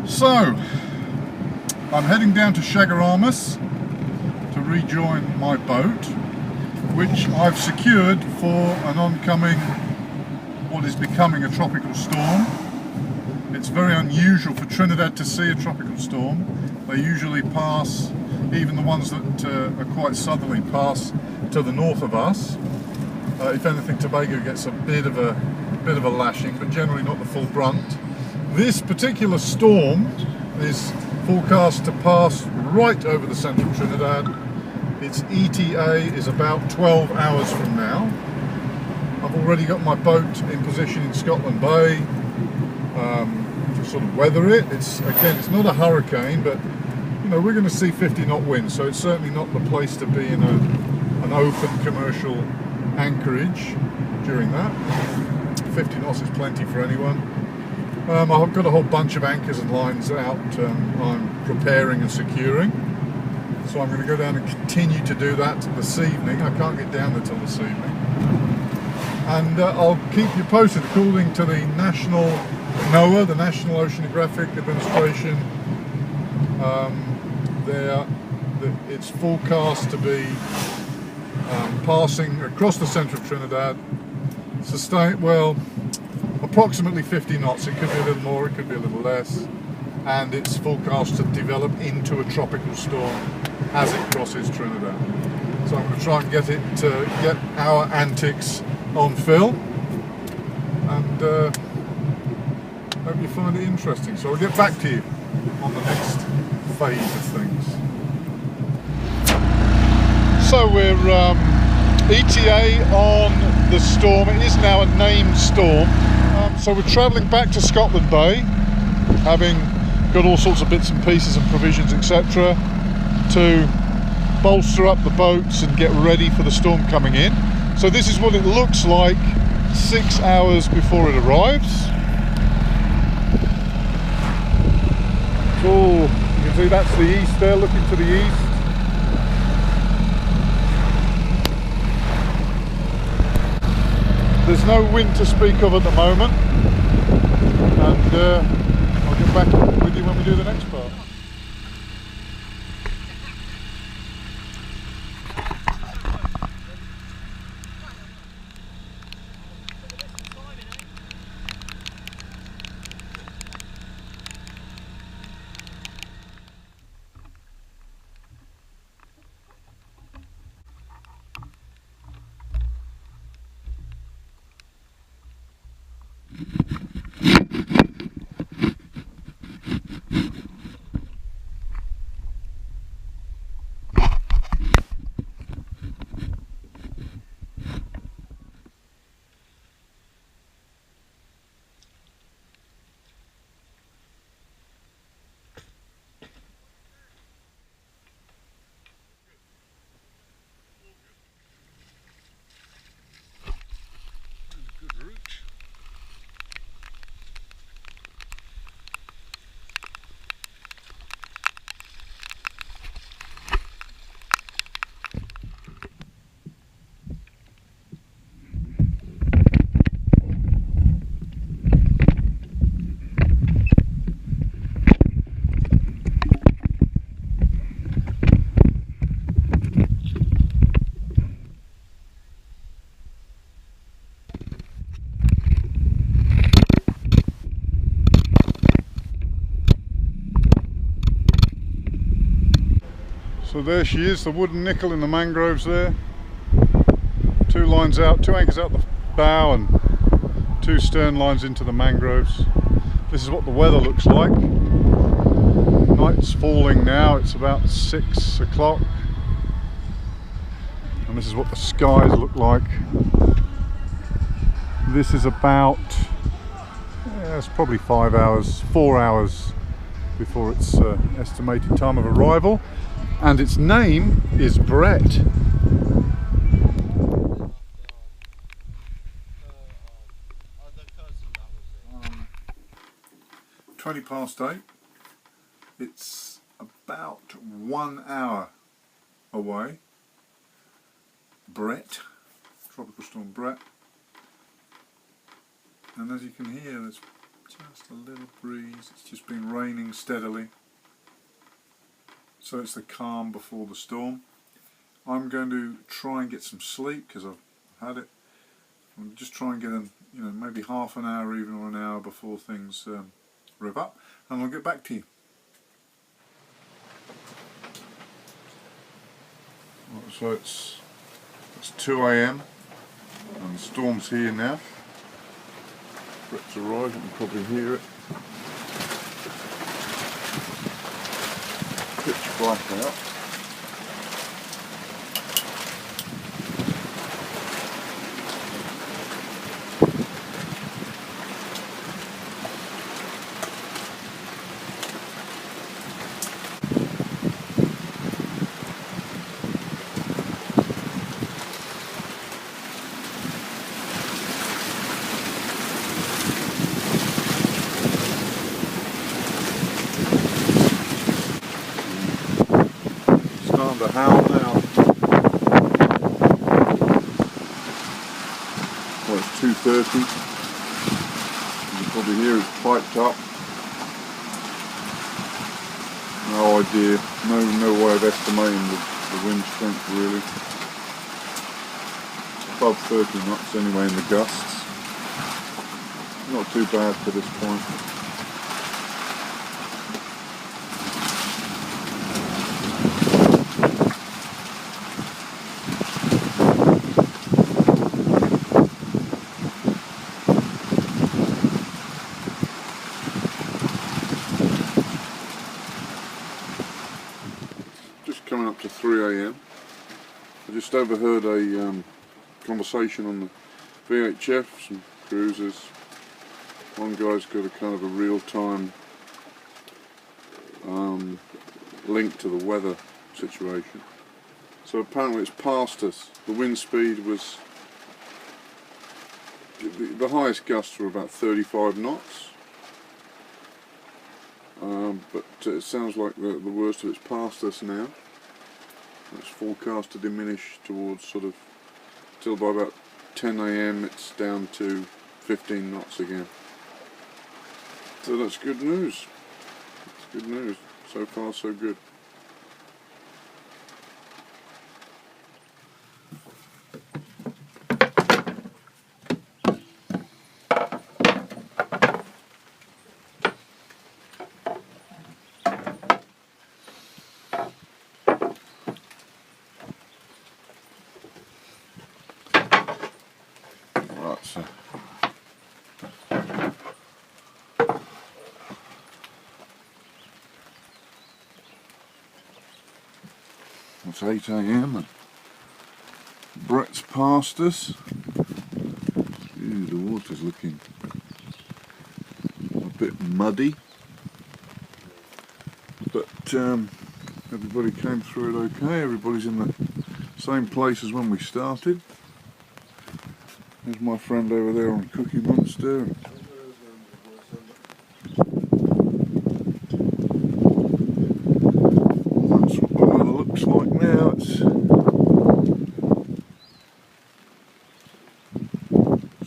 So, I'm heading down to Chaguaramas to rejoin my boat, which I've secured for an oncoming, what is becoming a tropical storm. It's very unusual for Trinidad to see a tropical storm. They usually pass, even the ones that are quite southerly, pass to the north of us. If anything, Tobago gets a bit of a lashing, but generally not the full brunt. This particular storm is forecast to pass right over the centre of Trinidad. Its ETA is about 12 hours from now. I've already got my boat in position in Scotland Bay to sort of weather it. It's not a hurricane, but you know, we're going to see 50 knot winds, so it's certainly not the place to be in an open commercial anchorage during that. 50 knots is plenty for anyone. I've got a whole bunch of anchors and lines out I'm preparing and securing, so I'm going to go down and continue to do that this evening. I can't get down there till this evening, and I'll keep you posted. According to the National NOAA, the National Oceanographic Administration, it's forecast to be passing across the centre of Trinidad, approximately 50 knots. It could be a little more, it could be a little less, and it's forecast to develop into a tropical storm as it crosses Trinidad. So I'm going to try and get our antics on film, and hope you find it interesting. So I'll get back to you on the next phase of things. So we're ETA on the storm. It is now a named storm. So we're travelling back to Scotland Bay, having got all sorts of bits and pieces and provisions, etc., to bolster up the boats and get ready for the storm coming in. So this is what it looks like 6 hours before it arrives. So you can see that's the east there, looking to the east. There's no wind to speak of at the moment, and I'll get back with you when we do the next part. So there she is, the wooden nickel in the mangroves there. 2 lines out, 2 anchors out the bow and 2 stern lines into the mangroves. This is what the weather looks like. Night's falling now, it's about 6 o'clock. And this is what the skies look like. This is about, it's probably 4 hours before its estimated time of arrival. And its name is Bret. 20 past 8. It's about 1 hour away. Bret, tropical storm Bret. And as you can hear, there's Just a little breeze. It's just been raining steadily. So it's the calm before the storm. I'm going to try and get some sleep because I've had it. I'm just try and get maybe half an hour even, or an hour before things rev up, and I'll get back to you. Right, so it's 2 AM and the storm's here now. Bret's arrived, you can probably hear it. Pitch black out. Starting to howl now. Well, it's 2:30. You can probably hear it's piped up. No idea, no way of estimating the wind strength really. Above 30 knots anyway in the gusts. Not too bad for this point. Coming up to 3 AM. I just overheard a conversation on the VHF, some cruisers. One guy's got a kind of a real-time link to the weather situation. So apparently it's past us. The wind speed was, the highest gusts were about 35 knots. But it sounds like the worst of it's past us now. It's forecast to diminish towards till by about 10 AM it's down to 15 knots again. So that's good news. It's good news. So far so good. So it's 8 AM and Bret's past us. Ew, the water's looking a bit muddy, but everybody came through it okay. Everybody's in the same place as when we started. There's my friend over there on Cookie Monster.